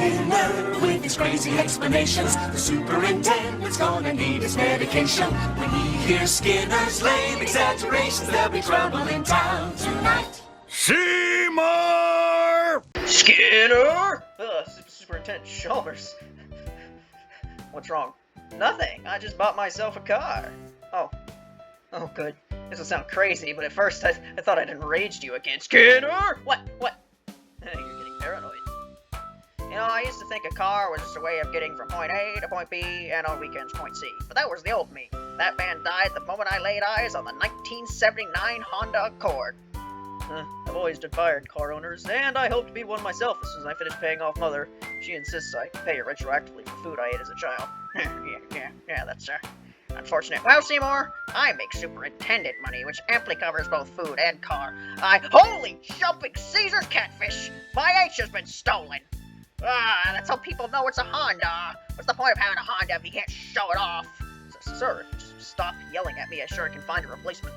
Skinner with his crazy explanations. The superintendent's gonna need his medication. When he hears Skinner's lame exaggerations, there'll be trouble in town tonight. Seymour! Skinner! Superintendent Chalmers. What's wrong? Nothing. I just bought myself a car. Oh. Oh, good. This will sound crazy, but at first I thought I'd enraged you again. Skinner! What? You're getting paranoid. You know, I used to think a car was just a way of getting from point A to point B, and on weekends point C. But that was the old me. That man died the moment I laid eyes on the 1979 Honda Accord. I've always admired car owners, and I hope to be one myself as soon as I finish paying off Mother. She insists I pay her retroactively for food I ate as a child. yeah, that's unfortunate. Well, Seymour, I make superintendent money, which amply covers both food and car. Holy jumping Caesar's catfish! My H has been stolen! That's how people know it's a Honda. What's the point of having a Honda if you can't show it off? Sir, just stop yelling at me. I sure can find a replacement.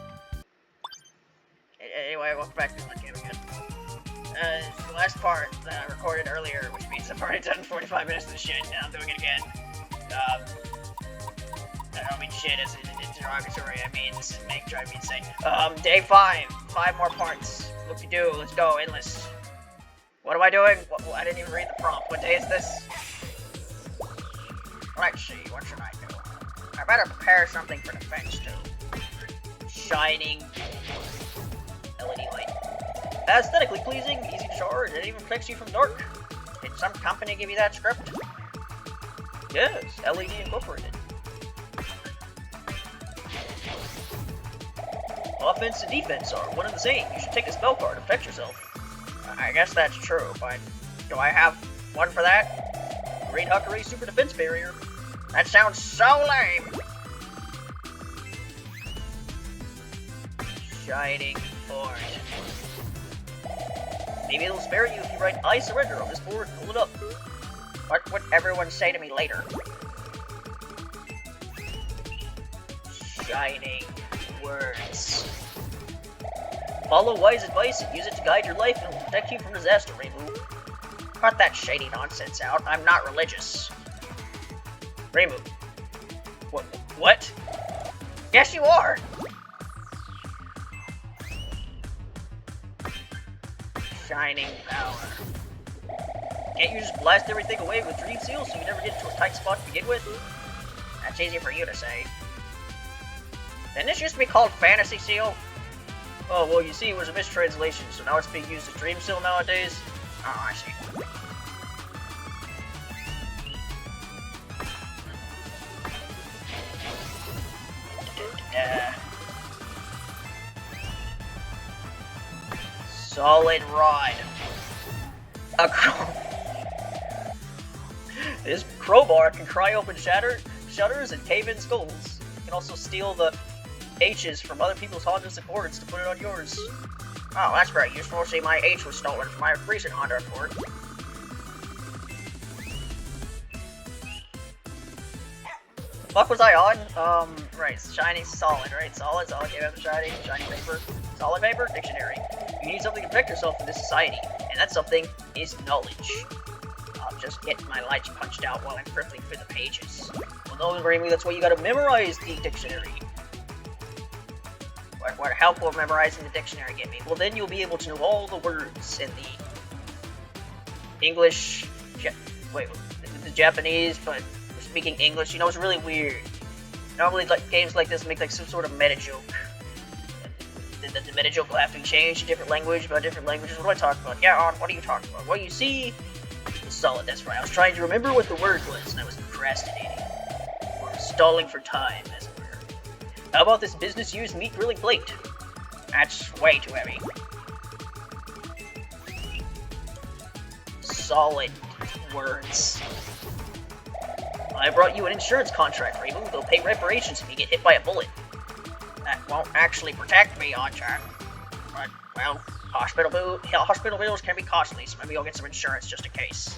Anyway, welcome back to my game again. The last part that I recorded earlier, which means I've already done 45 minutes of the shit, and I'm doing it again. I don't mean shit as in derogatory, I mean this is driving me insane. Day 5. 5 more parts. Look to do, let's go, endless. What am I doing? I didn't even read the prompt. What day is this? Let's see, what should I do? I better prepare something for defense too. Shining LED light. Aesthetically pleasing, easy to charge, it even protects you from dark. Did some company give you that script? Yes, LED Incorporated. Offense and defense are one and the same. You should take a spell card to protect yourself. I guess that's true, but do I have one for that? Great Huckery Super Defense Barrier. That sounds so lame. Shining Force. Maybe it'll spare you if you write I surrender on this board and hold it up. What would everyone say to me later? Shining Words. Follow wise advice and use it to guide your life and it will protect you from disaster, Reimu. Cut that shady nonsense out. I'm not religious. Reimu. What? Yes, you are! Shining Power. Can't you just blast everything away with Dream Seal so you never get into a tight spot to begin with? That's easy for you to say. Didn't this used to be called Fantasy Seal? Oh, well, you see, it was a mistranslation, so now it's being used as Dream Seal nowadays. Oh, I see. Solid Rod. This crowbar can pry open shutters and cave in skulls. You can also steal the H's from other people's Honda's Accords to put it on yours. Oh, that's very useful. See, my H was stolen from my recent Honda Accord. The fuck was I on? Right, shiny, solid, right? Solid, gave out the shiny paper. Solid paper, dictionary. You need something to protect yourself in this society, and that something is knowledge. I'll just get my lights punched out while I'm ripping through the pages. Well, no, Reimu, that's why you gotta memorize the dictionary. What help will memorizing the dictionary get me? Well, then you'll be able to know all the words in the English, the Japanese, but speaking English, you know, it's really weird. Normally, like, games like this make, like, some sort of meta-joke. The meta-joke will have to change to different language, about different languages. What do I talk about? Yeah, Aunn, what are you talking about? Well, you see... Solid, that's right. I was trying to remember what the word was, and I was procrastinating. Or stalling for time, as it were. How about this business-used meat grilling plate? That's way too heavy. Solid words. I brought you an insurance contract, Reimu. They'll pay reparations if you get hit by a bullet. That won't actually protect me, Aunn-chan. But, well, hospital bills can be costly, so maybe I'll get some insurance just in case.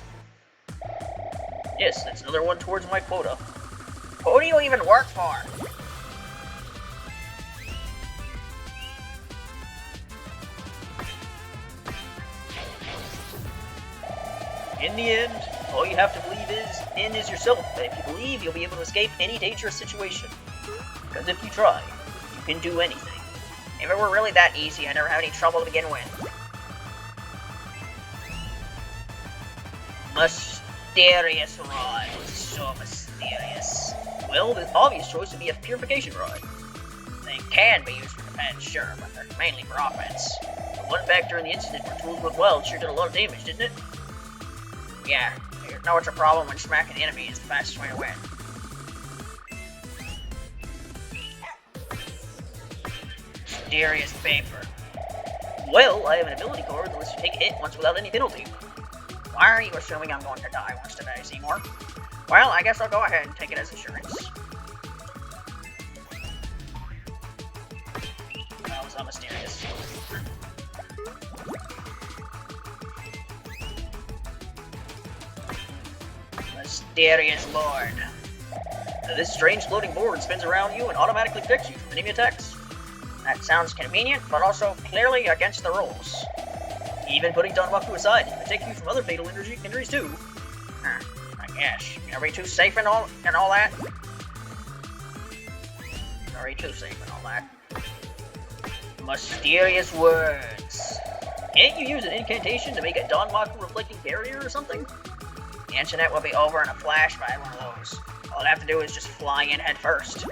Yes, that's another one towards my quota. Who do you even work for? In the end, All you have to believe is yourself, and if you believe, you'll be able to escape any dangerous situation. Because if you try, you can do anything. If it were really that easy, I'd never have any trouble to begin with. Mysterious rod. So mysterious. Well, the obvious choice would be a purification rod. They can be used for defense, sure, but they're mainly for offense. The one back during the incident where tools went wild sure did a lot of damage, didn't it? Yeah, you know it's a problem when smacking the enemy is the fastest way to win. Mysterious paper. Well, I have an ability card that lets you take a hit once without any penalty. Why are you assuming I'm going to die once today, Seymour? Well, I guess I'll go ahead and take it as assurance. That was not mysterious. Mysterious Lord. This strange floating board spins around you and automatically protects you from enemy attacks. That sounds convenient, but also clearly against the rules. Even putting Danmaku aside, it can protect you from other fatal injuries too. I guess. Are we too safe and all that? Are we too safe and all that? Mysterious words. Can't you use an incantation to make a Danmaku reflecting barrier or something? The internet will be over in a flash if I had one of those. All I'd have to do is just fly in head first.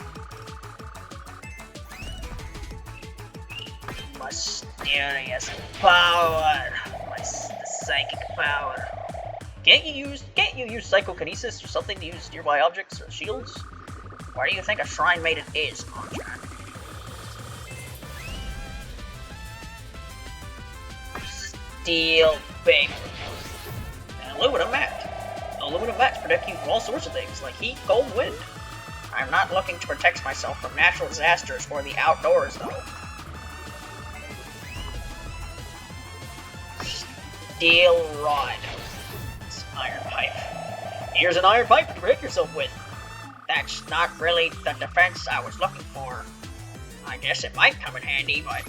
Mysterious power. The psychic power. Can't you use psychokinesis or something to use nearby objects or shields? Where do you think a shrine maiden is, Aunn-chan? Steel paper. An aluminum mat. Aluminum mats protect you from all sorts of things, like heat, cold, and wind. I'm not looking to protect myself from natural disasters or the outdoors, though. Steel rod. It's iron pipe. Here's an iron pipe to protect yourself with. That's not really the defense I was looking for. I guess it might come in handy, but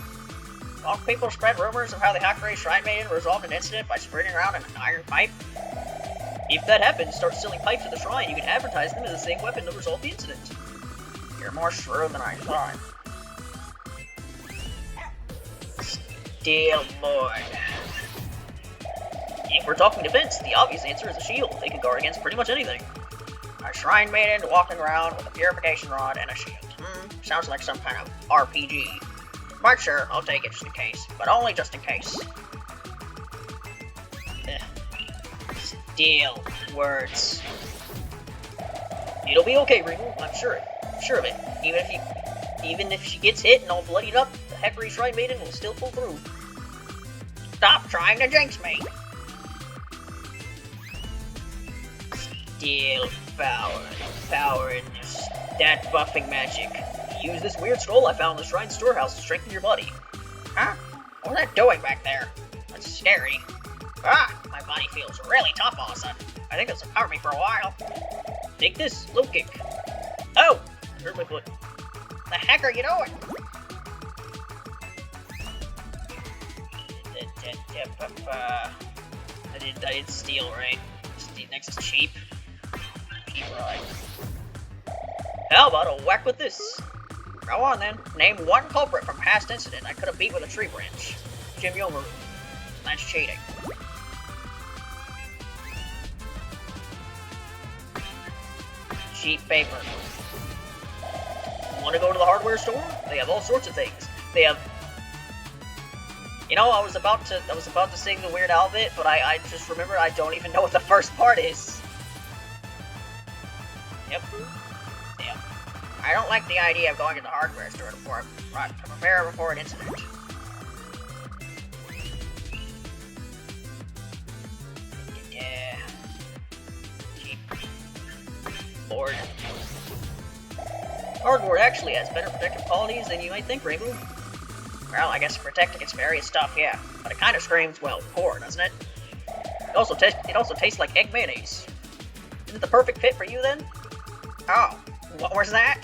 won't people spread rumors of how the Hakurei Shrine Maiden resolved an incident by sprinting around in an iron pipe? If that happens, start selling pipes at the shrine. You can advertise them as the same weapon to resolve the incident. You're more shrewd than I thought. Steel board. If we're talking defense, the obvious answer is a shield. They can guard against pretty much anything. A shrine maiden walking around with a purification rod and a shield. Sounds like some kind of RPG. But sure, I'll take it just in case. But only just in case. Steel words. It'll be okay, Reimu. I'm sure of it. Even if she gets hit and all bloodied up, the Hakurei Shrine Maiden will still pull through. Stop trying to jinx me! Steel power. Power in stat buffing magic. Use this weird scroll I found in the shrine storehouse to strengthen your body. Huh? What's that doing back there? That's scary. My body feels really tough all of a sudden. I think this will cover me for a while. Take this, low kick. Oh! I hurt my foot. The heck are you doing? I did steal, right? Next is cheap. Cheap ride. How about a whack with this? Go on then. Name one culprit from past incident I could have beat with a tree branch. Jim Yomaru. That's cheating. Cheap paper. Want to go to the hardware store? They have all sorts of things. They have... You know, I was about to sing the Weird Al bit, but I just remember I don't even know what the first part is. Yep. Damn. I don't like the idea of going to the hardware store to prepare before an incident. Yeah. Cheap. Board. Hardboard actually has better protective qualities than you might think, Reimu. Well, I guess protecting its various stuff, yeah. But it kind of screams, well, poor, doesn't it? It also tastes like egg mayonnaise. Isn't it the perfect fit for you, then? Oh, what was that?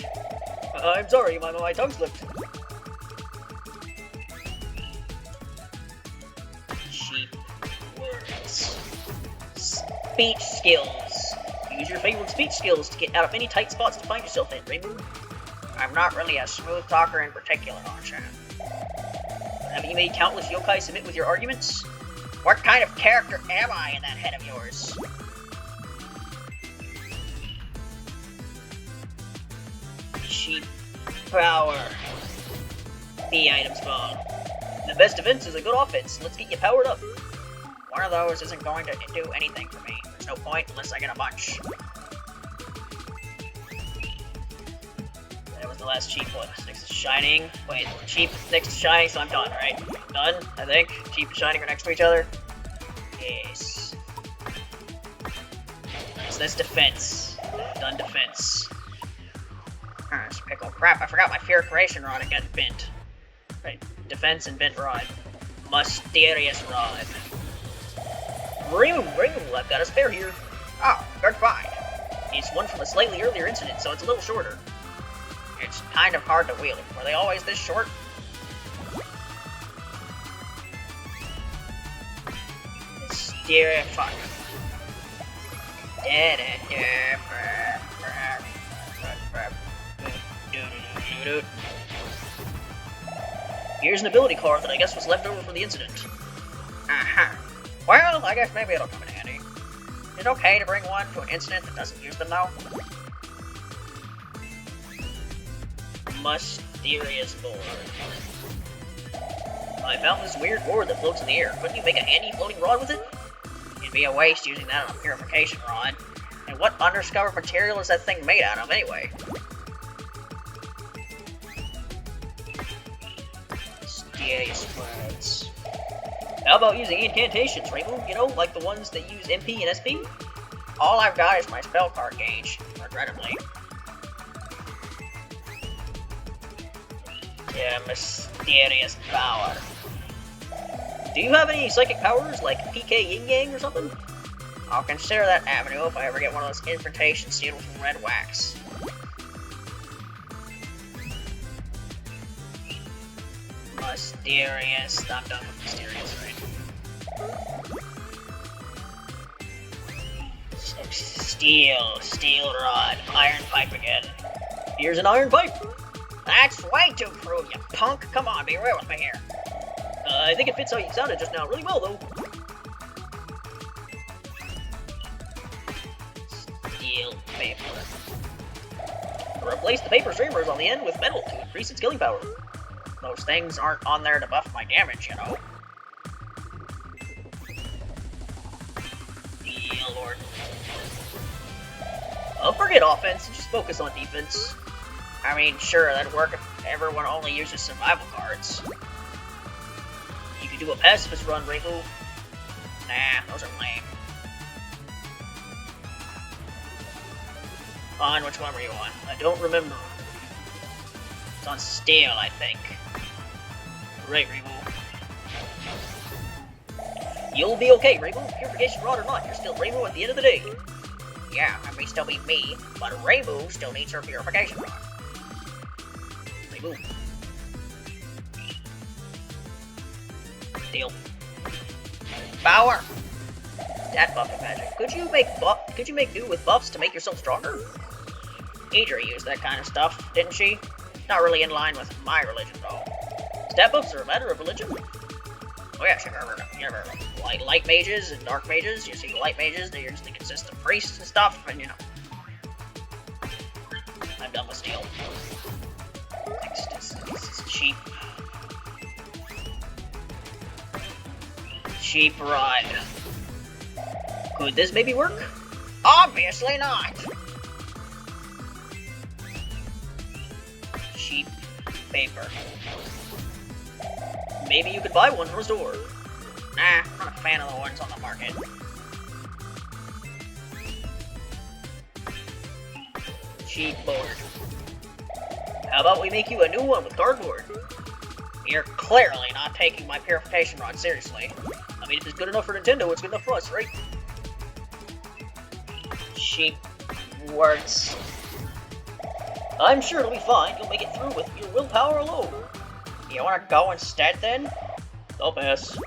I'm sorry, my tongue slipped. Cheap words. Speech skills. Use your favorite speech skills to get out of any tight spots to find yourself in, Reimu. I'm not really a smooth talker in particular, Aunn-chan. Haven't you made countless yokai submit with your arguments? What kind of character am I in that head of yours? Cheap power. B item spawn. The best defense is a good offense. Let's get you powered up. One of those isn't going to do anything for me. There's no point unless I get a bunch. That was the last cheap one. Next to shining. Wait, cheap next to shining, so I'm done, right? Done, I think. Cheap and shining are next to each other. Yes. So that's defense. Done defense. Alright, pickle. Crap, I forgot my fear creation rod again bent. Right, defense and bent rod. Mysterious rod. Reimu, I've got a spare here. Oh, good find. It's one from a slightly earlier incident, so it's a little shorter. It's kind of hard to wield. Were they always this short? Mysterious fuck. Here's an ability card that I guess was left over from the incident. Aha. Well, I guess maybe it'll come in handy. Is it okay to bring one to an incident that doesn't use them though? Mysterious board. I found this weird board that floats in the air. Couldn't you make a handy floating rod with it? It'd be a waste using that on a purification rod. And what undiscovered material is that thing made out of anyway? Mysterious words. How about using incantations, Reimu? You know, like the ones that use MP and SP? All I've got is my spell card gauge, regrettably. Yeah, mysterious power. Do you have any psychic powers, like PK Yin Yang or something? I'll consider that avenue if I ever get one of those incantation sealed from red wax. Mysterious. I'm done with mysterious, right? Steel rod, iron pipe again. Here's an iron pipe. That's way too crude, you punk. Come on, be real with me here. I think it fits how you sounded just now really well, though. Steel paper. Replace the paper streamers on the end with metal to increase its killing power. Those things aren't on there to buff my damage, you know. Steel Lord. I'll forget offense and just focus on defense. I mean, sure, that'd work if everyone only uses survival cards. You could do a pacifist run, Reimu. Nah, those are lame. On which one were you on? I don't remember. It's on steel, I think. Right, Reimu. You'll be okay, Reimu. Purification rod or not, you're still Reimu at the end of the day. Yeah, I may still be me, but Reimu still needs her purification rod. Reimu. Deal. Power. Stat buffing magic. Could you make do with buffs to make yourself stronger? Idra used that kind of stuff, didn't she? Not really in line with my religion, though. Stat buffs are a matter of religion. Oh yeah, sure. You ever like light mages and dark mages? You see the light mages, they usually consist of priests and stuff, and you know. I'm done with steel. Next is cheap. Cheap rod. Could this maybe work? Obviously not! Cheap paper. Maybe you could buy one from a store. Nah, I'm not a fan of the ones on the market. Cheap board. How about we make you a new one with cardboard? You're clearly not taking my purification rod seriously. I mean, if it's good enough for Nintendo, it's good enough for us, right? Cheap words. I'm sure it'll be fine. You'll make it through with your willpower alone. You wanna go instead, then? I'll pass.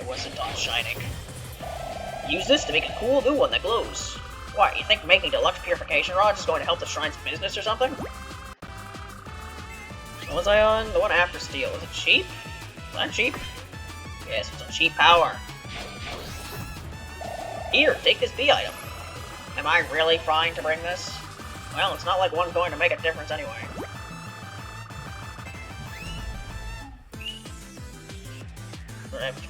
wasn't on shining. Use this to make a cool new one that glows. What, you think making deluxe purification rods is going to help the shrine's business or something? What was I on? The one after steel. Was it cheap? Was that cheap? Yes, it's on cheap power. Here, take this B item. Am I really fine to bring this? Well, it's not like one's going to make a difference anyway.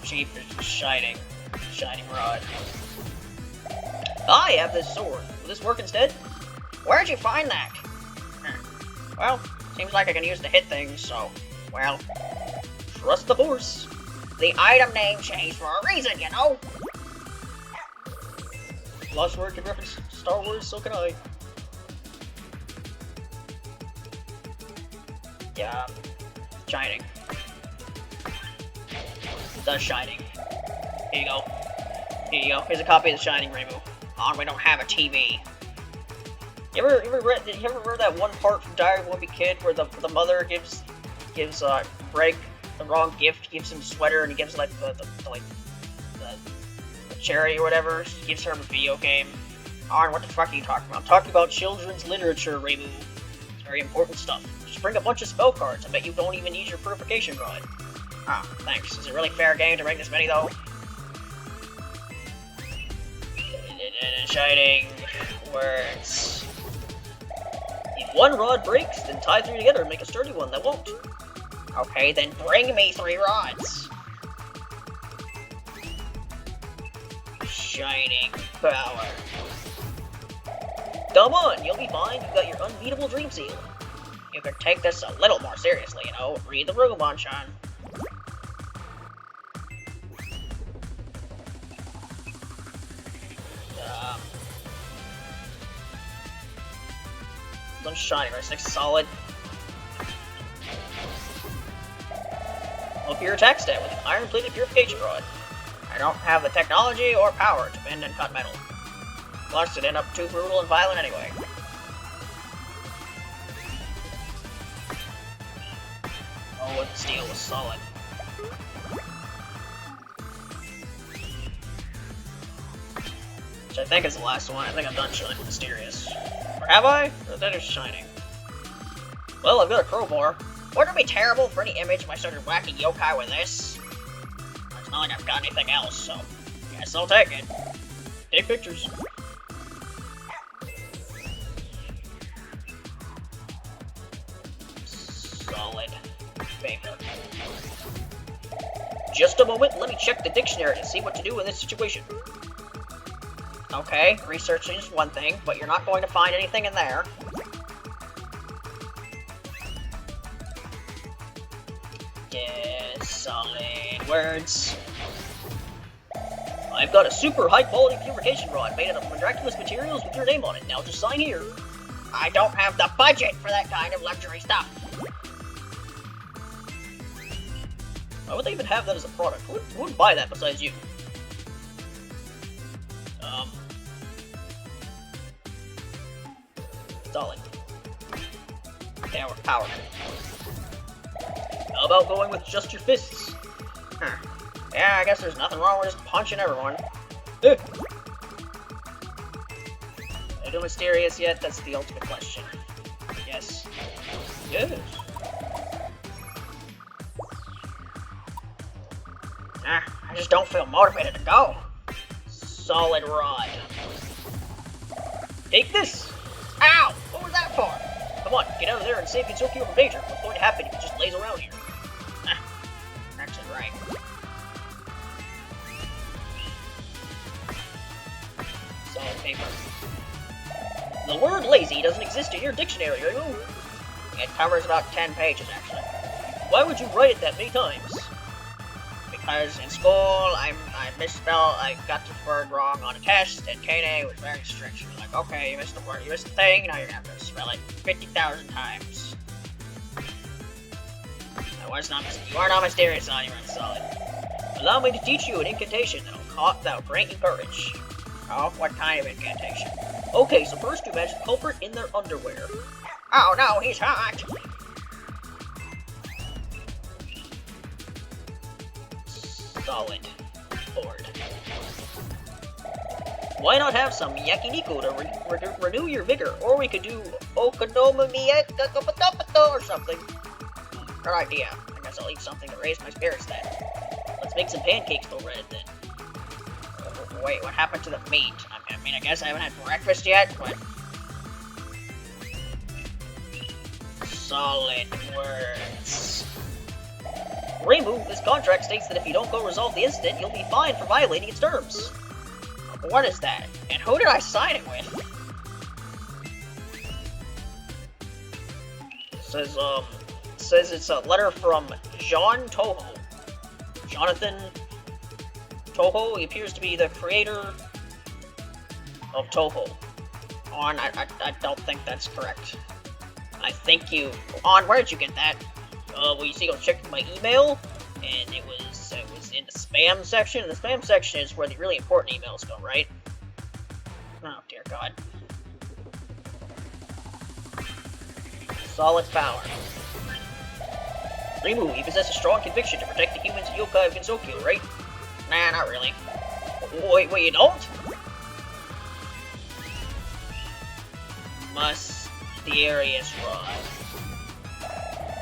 Cheap shining rod. I have this sword. Will this work instead? Where'd you find that? Well, seems like I can use to hit things, so, well, trust the force. The item name changed for a reason, you know? Lost word can reference Star Wars, so can I. Yeah, shining. The Shining. Here you go. Here you go. Here's a copy of The Shining, Reimu. Oh, we don't have a TV. You ever read that one part from Diary of a Wimpy Kid where the mother gives Greg the wrong gift, gives him a sweater, and he gives like the charity or whatever. She gives her a video game. Oh, what the fuck are you talking about? I'm talking about children's literature, Reimu. It's very important stuff. Just bring a bunch of spell cards. I bet you don't even need your purification rod. Ah, oh, thanks. Is it really fair game to bring this many, though? Shining words. If one rod breaks, then tie 3 together and make a sturdy one that won't. Okay, then bring me 3 rods. Shining power. Come on, you'll be fine. You've got your unbeatable dream seal. You could take this a little more seriously, you know. Read the room, Aunn-chan. I'm shining, right? 6 solid. Up your attack stat with an iron-plated purification rod. I don't have the technology or power to bend and cut metal. Plus, it'd end up too brutal and violent anyway. Oh, and the steel was solid. Which I think is the last one. I think I'm done shining Mysterious. Or have I? Or that is shining. Well, I've got a crowbar. Wouldn't it be terrible for any image if I started whacking yokai with this? It's not like I've got anything else, so guess I'll take it. Take pictures. Solid paper. Just a moment, let me check the dictionary to see what to do in this situation. Okay, researching is one thing, but you're not going to find anything in there. Yes, solid words. I've got a super high-quality purification rod made out of miraculous materials with your name on it. Now just sign here. I don't have the budget for that kind of luxury stuff. Why would they even have that as a product? Who would buy that besides you? Solid. Power. How about going with just your fists? Huh. Yeah, I guess there's nothing wrong with just punching everyone. Are you doing Mysterious yet? That's the ultimate question. Yes. Yes. I just don't feel motivated to go. Solid rod. Take this! Ow! What was that for? Come on, get out of there and save Gensokyo from danger. What's going to happen if he just lays around here? Actually, right. Solid paper. The word lazy doesn't exist in your dictionary, Reimu. It covers about 10 pages, actually. Why would you write it that many times? Because in school, I misspelled, I got the word wrong on a test, and Kane was very strict. She was like, okay, you missed the word, you missed the thing, now you're gonna have to spell it 50,000 times. You are not mysterious, now you're solid. Allow me to teach you an incantation that'll grant you courage. Oh, what kind of incantation? Okay, so first you imagine the culprit in their underwear. Oh no, he's hot! Solid. board. Why not have some yakiniku to renew your vigor? Or we could do okonomiyet or something. Good idea. I guess I'll eat something to raise my spirits then. Let's make some pancakes till red then. Wait, what happened to the meat? I mean, I guess I haven't had breakfast yet, but... Solid words. Reimu, this contract states that if you don't go resolve the incident, you'll be fined for violating its terms. What is that? And who did I sign it with? It says it's a letter from John Toho. Jonathan Toho, he appears to be the creator of Toho. Aunn, I don't think that's correct. I think you... Aunn, where did you get that? Well, you see, I was checking my email, and it was in the spam section, and the spam section is where the really important emails go, right? Oh, dear God. Solid power. Reimu, you possess a strong conviction to protect the humans of Yokai of Gensokyo, right? Nah, not really. Wait, you don't? Mysterious rod.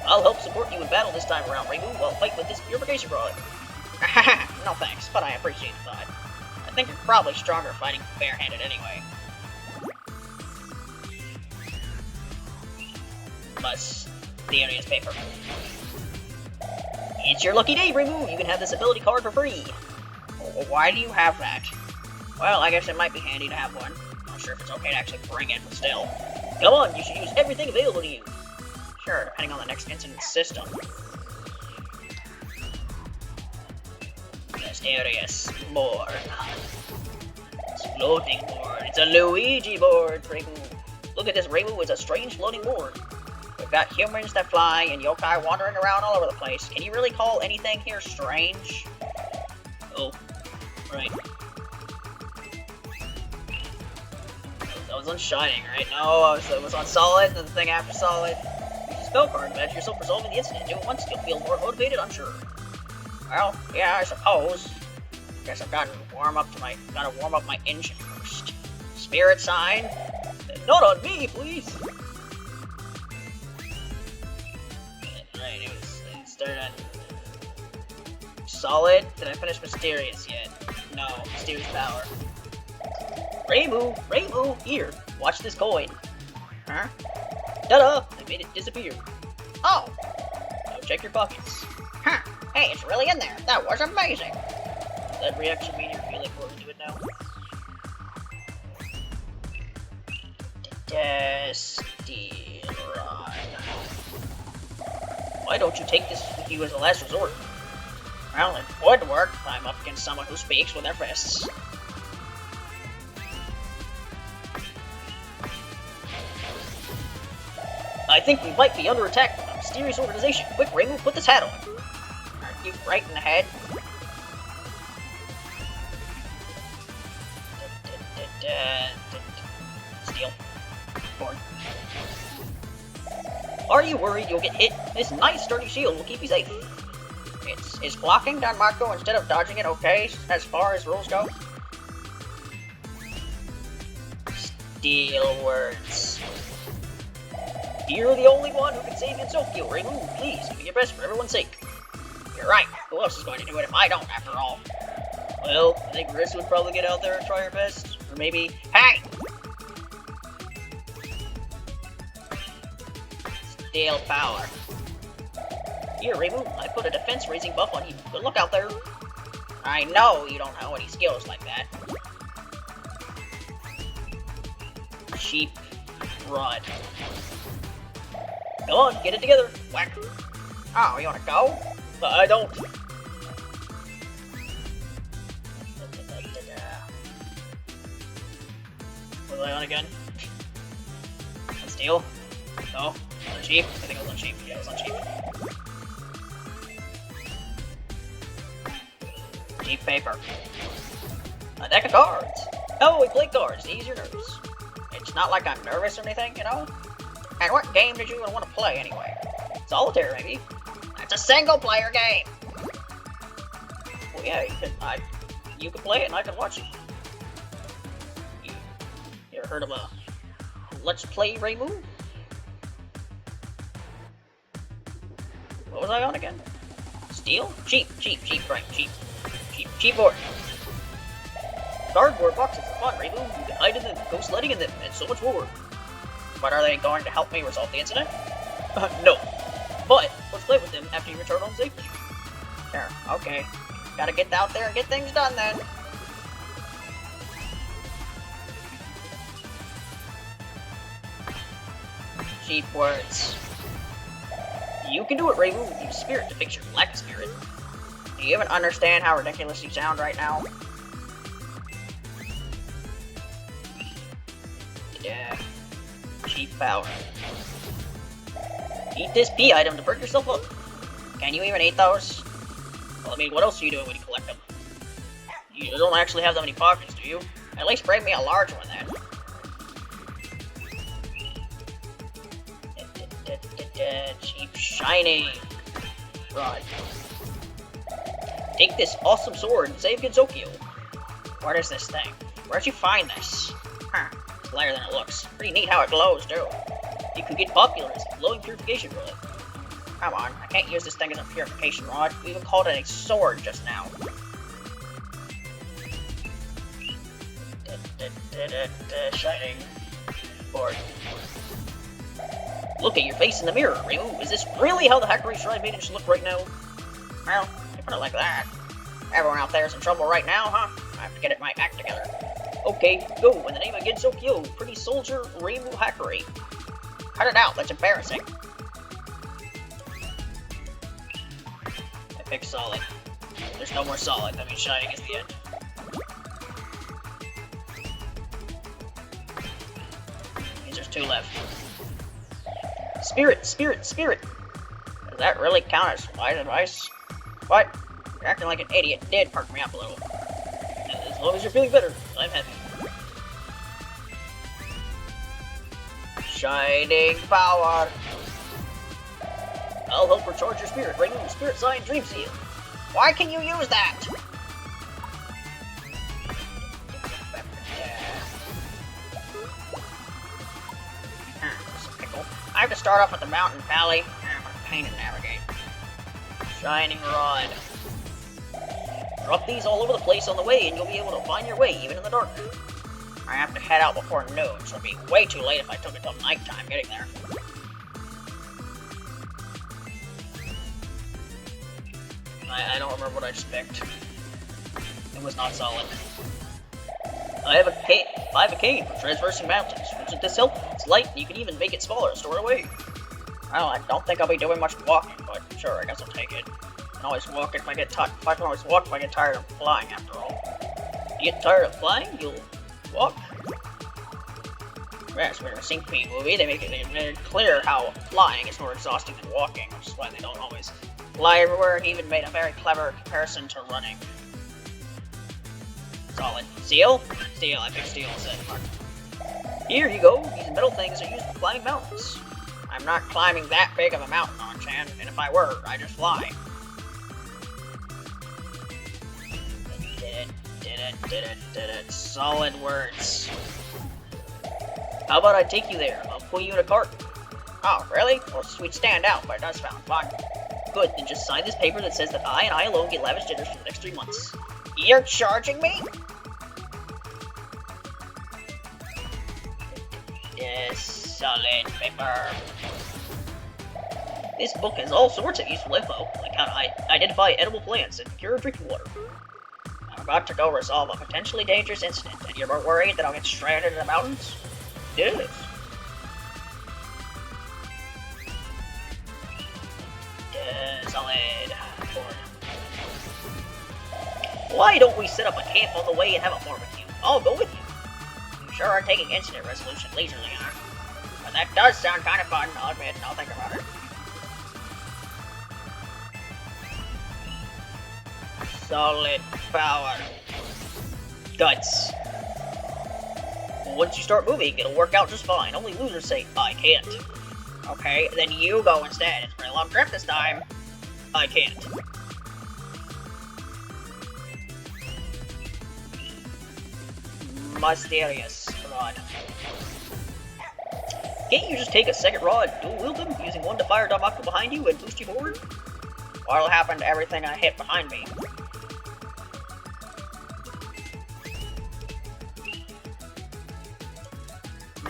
I'll help support you in battle this time around, Reimu, while fight with this purification rod. No thanks, but I appreciate the thought. I think you're probably stronger fighting barehanded anyway. Mysterious paper. It's your lucky day, Reimu! You can have this ability card for free! Why do you have that? Well, I guess it might be handy to have one. Not sure if it's okay to actually bring it, but still. Come on, you should use everything available to you! Sure, depending on the next incident system. Mysterious board. It's floating board. It's a Luigi board, Reimu. Look at this, Reimu. It's a strange floating board. We've got humans that fly and yokai wandering around all over the place. Can you really call anything here strange? Oh, right. That was on Shining, right? No, it was on Solid, and the thing after Solid. Use a spell card to imagine yourself resolving the incident. Do it once, you'll feel more motivated, I'm sure. Well, yeah, I suppose. Guess I've gotta warm up my engine first. Spirit sign? Not on me, please! Right, it started on Solid. Did I finish Mysterious yet? No, Mysterious Power. Reimu, here, watch this coin. Huh? Ta-da! I made it disappear. Oh! Now check your pockets. Huh, hey, it's really in there. That was amazing. Does that reaction mean you're feeling more into it now? Destirod. Why don't you take this with you as a last resort? Well, it would work if I'm up against someone who speaks with their fists. I think we might be under attack from a mysterious organization. Quick, Reimu, put this hat on. Aren't you right in the head? Steal. Board. Are you worried you'll get hit? This nice sturdy shield will keep you safe. Is blocking Don Marco instead of dodging it okay as far as rules go? Steal words. You're the only one who can save Gensokyo, Reimu. Please, do your best for everyone's sake. You're right. Who else is going to do it if I don't, after all? Well, I think Riss would probably get out there and try her best. Or maybe... Hey! Steal power. Here, Reimu, I put a defense-raising buff on you. Good luck out there. I know you don't have any skills like that. Cheap rod. Go on, get it together. Whack. Oh, you wanna go? I don't. What was I on again? On steel? No? On cheap? I think it was on cheap. Yeah, it was on cheap. Cheap paper. A deck of cards. Oh, we play cards to ease your nerves. It's not like I'm nervous or anything, you know? And what game did you even want to play anyway? Solitaire, maybe? It's a single-player game! Well, yeah, you could... you can play it and I can watch it. You ever heard of a Let's Play Reimu? What was I on again? Steel? Cheap, right, cheap board. Cardboard boxes are fun, Reimu. You can hide in them, go sledding in them, and so much more. But are they going to help me resolve the incident? No. But let's play with them after you return home safely. Sure, okay. Gotta get out there and get things done then. Cheap words. You can do it, Reimu. Use spirit to fix your lack of spirit. Do you even understand how ridiculous you sound right now? Yeah. Cheap power. Eat this pea item to perk yourself up. Can you even eat those? Well, I mean, what else are you doing when you collect them? You don't actually have that many pockets, do you? At least bring me a large one then. Cheap shiny. Right. Take this awesome sword and save Genzokyo. What is this thing? Where'd you find this? Huh. It's lighter than it looks. Pretty neat how it glows, too. You could get popular as a glowing purification rod. Come on, I can't use this thing as a purification rod. We even called it a sword just now. Shining. Board. Look at your face in the mirror, Reimu. Is this really how the Hackery Shrine managed to look right now? Well, you put it like that. Everyone out there is in trouble right now, huh? I have to get my act together. Okay, go in the name of Genzokyo, pretty soldier Reimu Hackery. Cut it out, that's embarrassing. I picked solid. There's no more solid, that means shining is the end. There's 2 left. Spirit! Does that really count as wise advice? What? You're acting like an idiot. It did perk me up a little. As long as you're feeling better, I'm happy. Shining power! I'll help recharge your spirit, Reimu. Spirit Sign Dream Seal. Why can you use that? I have to start off with the mountain valley. What a pain to navigate. Shining rod. Drop these all over the place on the way and you'll be able to find your way even in the dark. I have to head out before noon, so it'd be way too late if I took it till nighttime getting there. I don't remember what I just picked. It was not solid. I have a cane for traversing mountains. With this help, it's light and you can even make it smaller and store it away. Well, I don't think I'll be doing much walking, but sure, I guess I'll take it. I can always walk if I get tired. I can always walk if I get tired of flying, after all. If you get tired of flying, you'll walk. Yes, in a Sync Me movie, they make it clear how flying is more exhausting than walking, which is why they don't always fly everywhere, and even made a very clever comparison to running. Solid. Steel? Steel, I picked steel instead. Here you go, these metal things are used for climbing mountains. I'm not climbing that big of a mountain, Aunn-chan, and if I were, I'd just fly. Did it. Solid words. How about I take you there? I'll put you in a cart. Oh, really? Well, we'd stand out, but it does sound fun. Good, then just sign this paper that says that I and I alone get lavish dinners for the next 3 months. You're charging me? Yes, solid paper. This book has all sorts of useful info, like how to identify edible plants and procure drinking water. I'm about to go resolve a potentially dangerous incident, and you're worried that I'll get stranded in the mountains? Yes. Solid. Why don't we set up a camp on the way and have a barbecue? I'll go with you. You sure are taking incident resolution leisurely, huh? But that does sound kind of fun, I'll admit, I'll think about it. Solid power. Guts. Once you start moving, it'll work out just fine. Only losers say, I can't. Okay, then you go instead. It's a pretty long trip this time. I can't. mysterious rod. Can't you just take a second rod and dual wield them, using one to fire Damaku behind you and boost you forward? What'll happen to everything I hit behind me?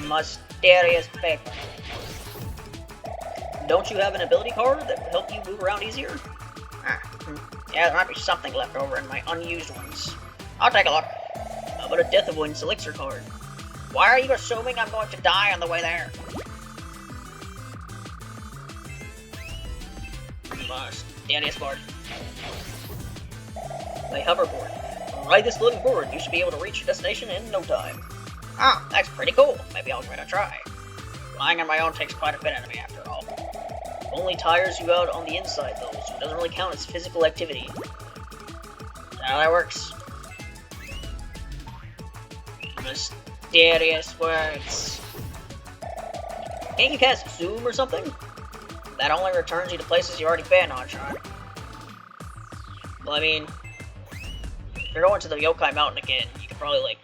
Mysterious paper. Don't you have an ability card that would help you move around easier? Yeah, there might be something left over in my unused ones. I'll take a look. How about a Death Avoidance Elixir card? Why are you assuming I'm going to die on the way there? Mysterious board. My hoverboard. Ride this floating board. You should be able to reach your destination in no time. Oh, that's pretty cool. Maybe I'll give it a try. Flying on my own takes quite a bit out of me after all. Only tires you out on the inside though, so it doesn't really count as physical activity. Is that how that works? Mysterious words. Can't you cast Zoom or something? That only returns you to places you already been, Aunn-chan. Well, I mean, if you're going to the Yokai Mountain again, you could probably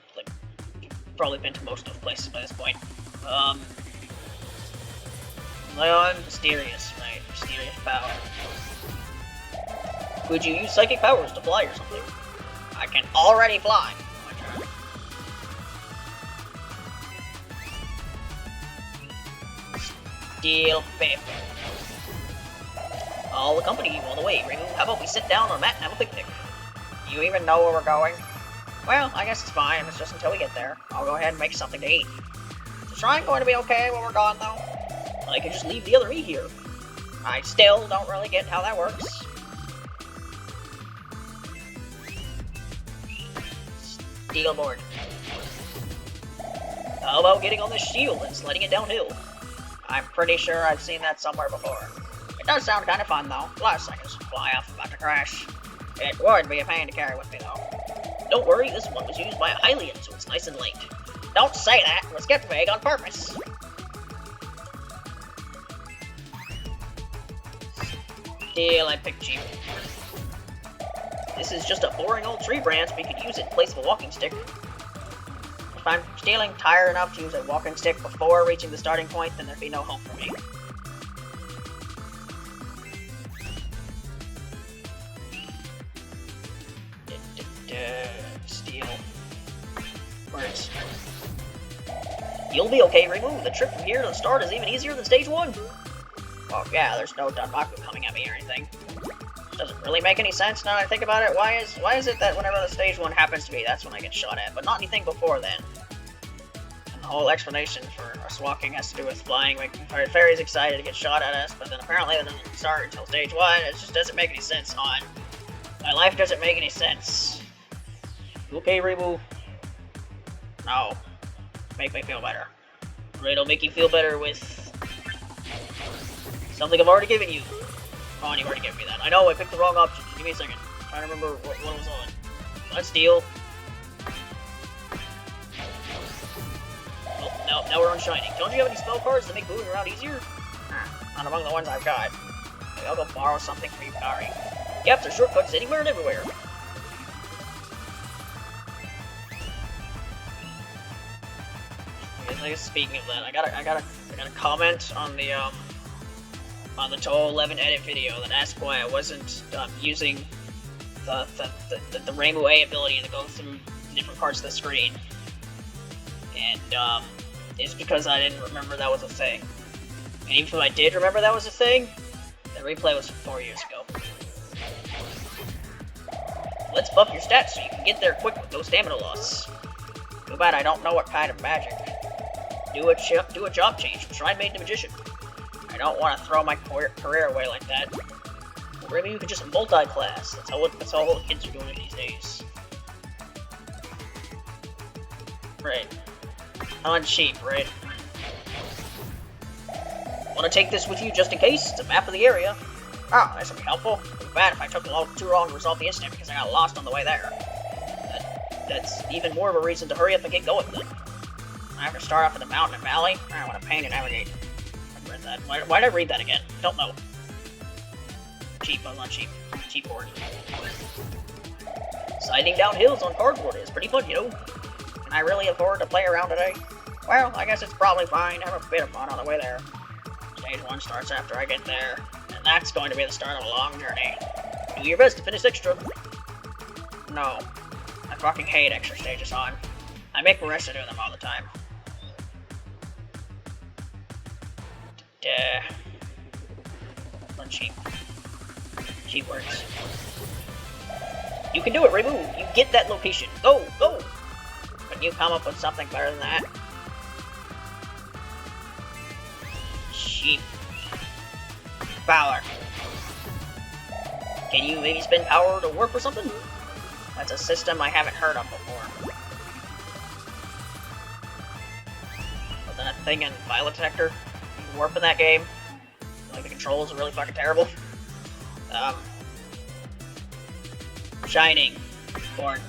probably been to most of the places by this point. Leon, mysterious, right? Mysterious power. Could you use psychic powers to fly or something? I can already fly. Steel paper. I'll accompany you all the way, Reimu. How about we sit down on a mat and have a picnic? Do you even know where we're going? Well, I guess it's fine. It's just until we get there. I'll go ahead and make something to eat. Is the shrine going to be okay when we're gone, though? I could just leave the other me here. I still don't really get how that works. Steel board. How about getting on this shield and sliding it downhill? I'm pretty sure I've seen that somewhere before. It does sound kind of fun, though. Last seconds, fly off about to crash. It would be a pain to carry with me, though. Don't worry, this one was used by a Hylian, so it's nice and light. Don't say that! It was kept vague on purpose! Still, I picked cheap. This is just a boring old tree branch, but you could use it in place of a walking stick. If I'm stealing tired enough to use a walking stick before reaching the starting point, then there'd be no hope for me. Steal. Words. You'll be okay, Reimu. The trip from here to the start is even easier than stage 1. Well, yeah, there's no Danmaku coming at me or anything. Doesn't really make any sense now that I think about it. Why is it that whenever the stage 1 happens to be, that's when I get shot at, but not anything before then? And the whole explanation for us walking has to do with flying, making fairies excited to get shot at us, but then apparently that doesn't start until stage 1. It just doesn't make any sense, Aunn. My life doesn't make any sense. Okay, Reimu? No. Make me feel better. It'll make you feel better with something I've already given you. Oh, and you've already given me that. I know, I picked the wrong option. Give me a second. I'm trying to remember what it was on. Let's deal. Oh, now we're on Shining. Don't you have any spell cards that make moving around easier? Not among the ones I've got. Maybe I'll go borrow something from you, Kari. Yep, there's shortcuts anywhere and everywhere. I guess speaking of that, I got a comment on the Toho 11 edit video that asked why I wasn't using the Reimu A ability to go through different parts of the screen, and it's because I didn't remember that was a thing. And even if I did remember that was a thing, the replay was 4 years ago. Let's buff your stats so you can get there quick with no stamina loss. Too bad I don't know what kind of magic. Do a job change from Shrine Maiden to Magician. I don't want to throw my career away like that. Or maybe you could just multi-class. That's how all the kids are doing these days. Right. On cheap, right? Want to take this with you just in case? It's a map of the area. Oh, this would be helpful. It would be bad if I took too long to resolve the incident because I got lost on the way there. That's even more of a reason to hurry up and get going then. I have to start off in the mountain and valley? Oh, what a pain to navigate. I read that. Why did I read that again? I don't know. Cheap, I'm not cheap. Cheap board. Sliding down hills on cardboard is pretty fun, you know. Can I really afford to play around today? Well, I guess it's probably fine. Have a bit of fun on the way there. Stage 1 starts after I get there, and that's going to be the start of a long journey. Do your best to finish extra. No. I fucking hate extra stages on. I make Marissa do them all the time. Duh. Run cheap. Cheap works. You can do it, Reimu! You get that location! Go! Go! Can you come up with something better than that? Cheap. Power. Can you maybe spend power to warp or something? That's a system I haven't heard of before. Wasn't a thing in Violet Detector? You can warp in that game? Like, the controls are really fucking terrible. Shining. Born.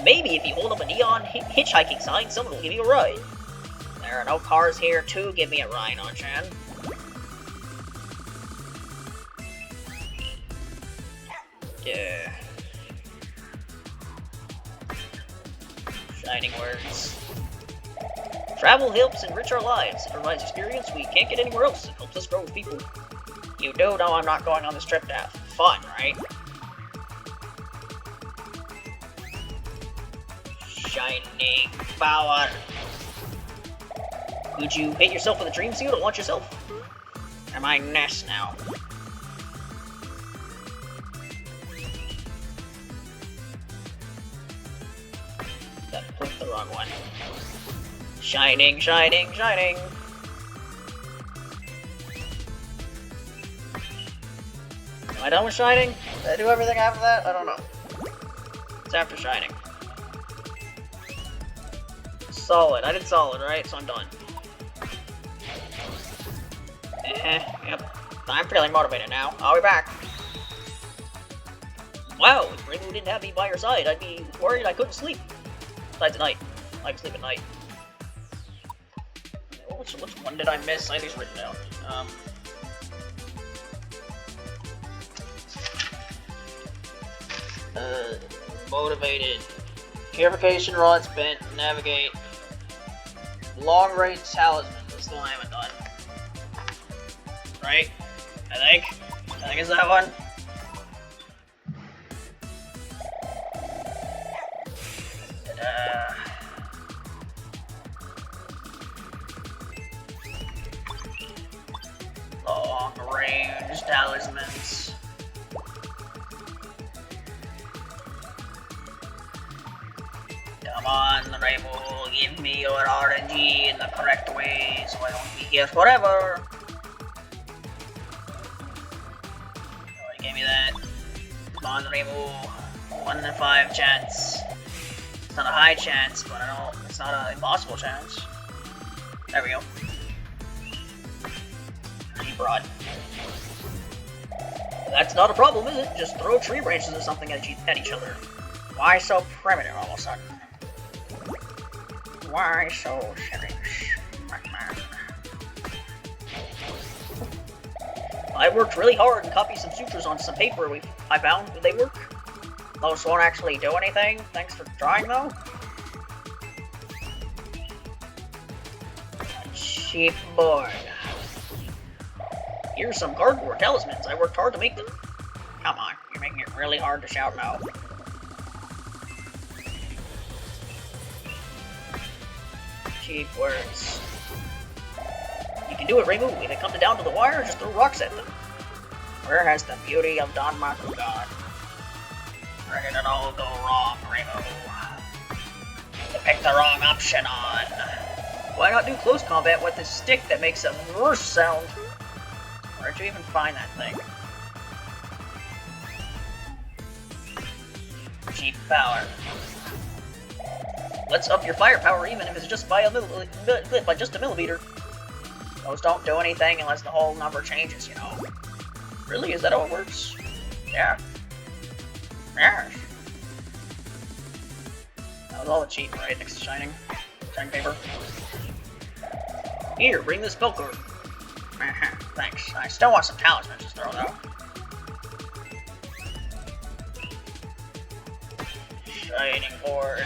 Maybe if you hold up a neon hitchhiking sign, someone will give you a ride. There are no cars here to give me a ride, Aunn-chan. Yeah. Shining words. Travel helps enrich our lives. It provides experience we can't get anywhere else. It helps us grow with people. You do know I'm not going on this trip to have fun, right? Shining power. Could you hit yourself with a dream seal to launch yourself? Am I Ness now? Click the wrong one. Shining, shining, shining. Am I done with shining? Did I do everything after that? I don't know. It's after shining. Solid. I did solid, right? So I'm done. Yep. I'm feeling motivated now. I'll be back. Wow, if Reimu didn't have me by her side, I'd be worried I couldn't sleep. Besides at night. I can sleep at night. Which one did I miss? I had these written down. Motivated. Purification rod spent. Navigate. Long range talisman. That's the one I haven't done. Right? I think it's that one. Long range talismans. Come on, Reimu, give me your RNG in the correct way so I don't be here forever. You gave me that. Come on, Reimu. 1 in 5 chance. It's not a high chance, but it's not an impossible chance. There we go. Deep rod. That's not a problem, is it? Just throw tree branches or something at each other. Why so primitive all of a sudden? Why so serious, McMahon? I worked really hard and copied some sutures on some paper I found. Did they work? Those won't actually do anything. Thanks for trying, though. Cheap board. Here's some cardboard talismans. I worked hard to make them. Come on, you're making it really hard to shout no. Cheap words. You can do it, Reimu. If it comes down to the wire, just throw rocks at them. Where has the beauty of Don Maku gone? Where did it all go wrong, Reimu? You picked the wrong option on. Why not do close combat with this stick that makes a worse sound? Where'd you even find that thing? Cheap power. Let's up your firepower even if it's just by just a millimeter. Those don't do anything unless the whole number changes, you know. Really? Is that how it works? Yeah. Yes. That was all the cheat, right? Next to shining. Shining paper. Here, bring this spell card. Thanks. I still want some talismans to throw though. Shining board.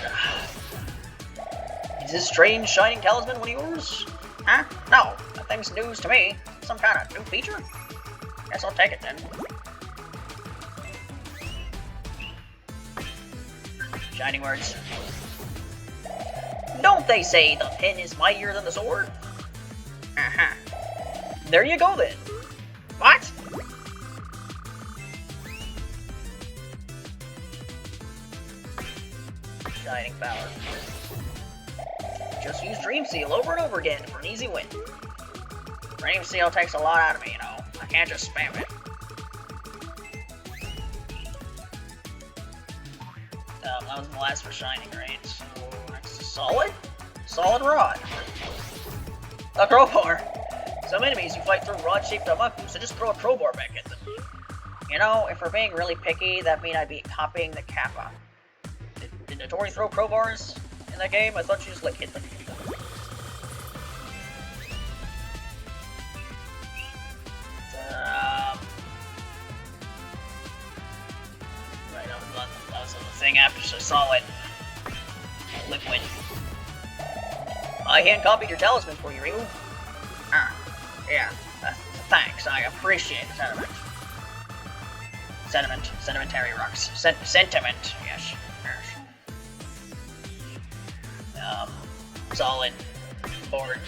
Is this strange shining talisman one of yours? Huh? No, that thing's news to me. Some kind of new feature? Guess I'll take it then. Shining words. Don't they say the pen is mightier than the sword? Uh-huh. There you go then. What? Shining power. Just use Dream Seal over and over again for an easy win. Dream Seal takes a lot out of me, you know. I can't just spam it. That was the last for Shining, right? So, next is Solid? Solid Rod. A crowbar. Some enemies you fight through rod-shaped Amaku, so just throw a crowbar back at them. You know, if we're being really picky, that mean I'd be copying the Kappa. Did Notori throw crowbars in that game? I thought you just, like, hit them. Right, that was the thing after so Solid. Liquid. I hand-copied your talisman for you, Reimu. Yeah. Thanks, I appreciate the sentiment. Sedimentary rocks. Sentiment, yes. Solid board.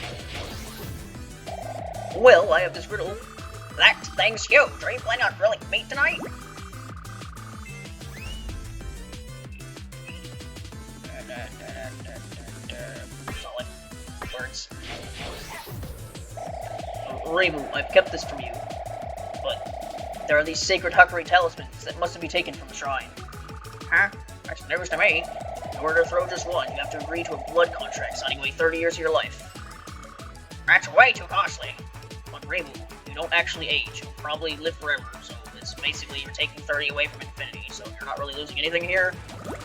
Well, I have this riddle. That's thanks you. Are you planning on grilling meat tonight? Solid words. Reimu, I've kept this from you, but there are these sacred Hakurei talismans that must be taken from the shrine. Huh? That's news to me. In order to throw just one, you have to agree to a blood contract signing away 30 years of your life. That's way too costly. But Reimu, you don't actually age. You'll probably live forever, so it's basically you're taking 30 away from infinity, so you're not really losing anything here. What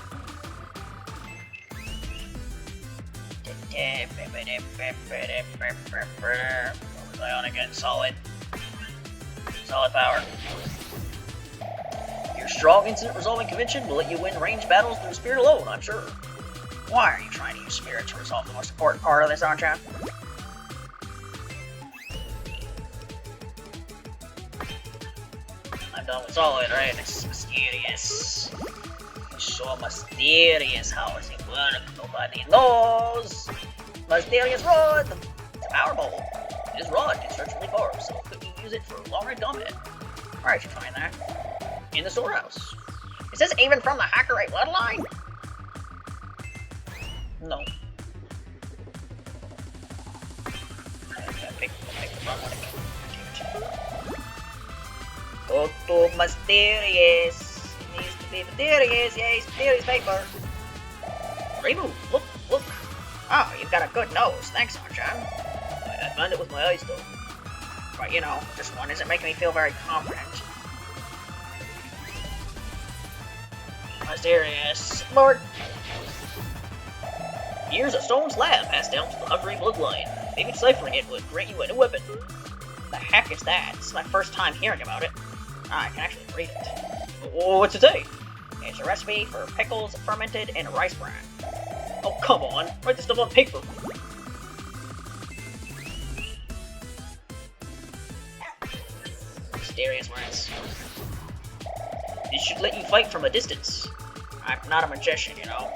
was I on again? Solid. Solid power. Your strong incident resolving convention will let you win ranged battles through spirit alone, I'm sure. Why are you trying to use spirit to resolve the most important part of this, Aunn-chan? I'm done with Solid, right? It's mysterious. It's so mysterious how does it work? Nobody knows. Mysterious rod! It's a power ball. This rod can search really far, so could you use it for long-range combat? Where'd you find that? In the storehouse. Is this even from the Hakurei bloodline? No. Pick the front one again. Too mysterious. It needs to be mysterious. Yay, mysterious paper. Reimu, look. Oh, you've got a good nose. Thanks, Aunn-chan. I found it with my eyes, though. But, you know, this one isn't making me feel very confident. Mysterious. Lord. Here's a stone slab passed down to the Hakurei bloodline. Maybe deciphering it would grant you a new weapon. The heck is that? This is my first time hearing about it. I can actually read it. What's it say? It's a recipe for pickles, fermented, and rice bran. Oh, come on. Write this stuff on paper. Mysterious words. This should let you fight from a distance. I'm not a magician, you know.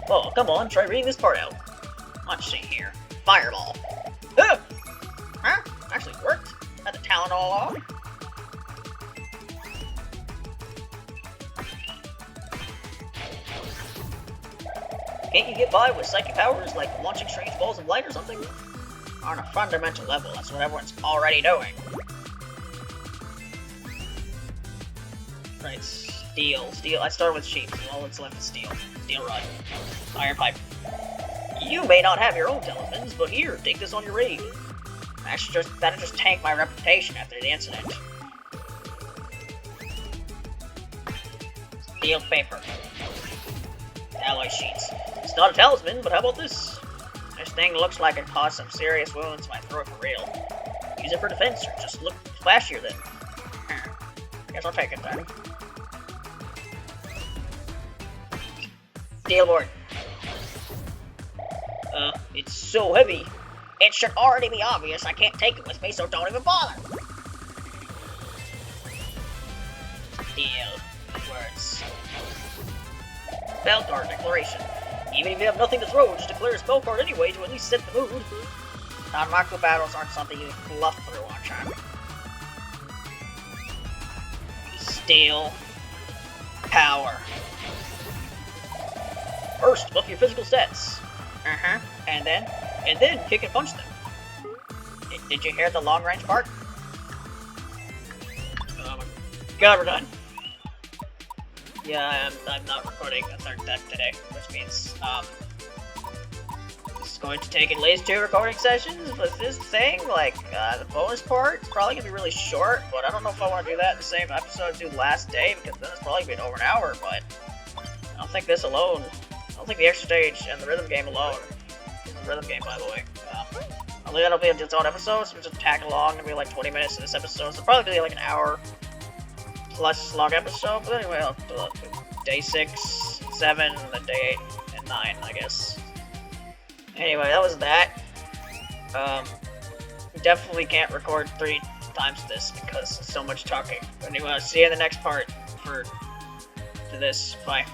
Oh, come on, try reading this part out. Let's see here. Fireball. Huh? Actually worked. Had the talent all along. Can't you get by with psychic powers like launching strange balls of light or something? On a fundamental level, that's what everyone's already doing. Right, steel. I started with sheep, so all that's left is steel. Steel rod. Iron pipe. You may not have your own talismans, but here, take this on your raid. That'll just tank my reputation after the incident. Steel paper. Alloy sheets. It's not a talisman, but how about this? This thing looks like it caused some serious wounds when I threw it for real. Use it for defense, or just look flashier then. I guess I'll take it then. steel board. It's so heavy. It should already be obvious I can't take it with me, so don't even bother. Steel words. Spell card declaration. Even if you have nothing to throw, just declare a spell card anyway to at least set the mood. Non-Mako battles aren't something you fluff through, Aunn-chan. Steel power. First, buff your physical stats. And then kick and punch them. Did you hear the long range part? Oh my god, we're done. Yeah, I'm not recording a third deck today, which means, this is going to take at least 2 recording sessions, but this thing, like, the bonus part is probably gonna be really short, but I don't know if I want to do that in the same episode as do last day, because then it's probably been over an hour, but I don't think this alone, I don't think the extra stage and the rhythm game alone, the rhythm game, by the way, I think that'll be its own episode, so we'll just tag along, it'll be like 20 minutes in this episode, so it'll probably be like an hour plus long episode, but anyway, I'll do day 6, 7, and then day 8 and 9, I guess. Anyway, that was that. Definitely can't record 3 times this because it's so much talking. But anyway, I'll see you in the next part to this. Bye.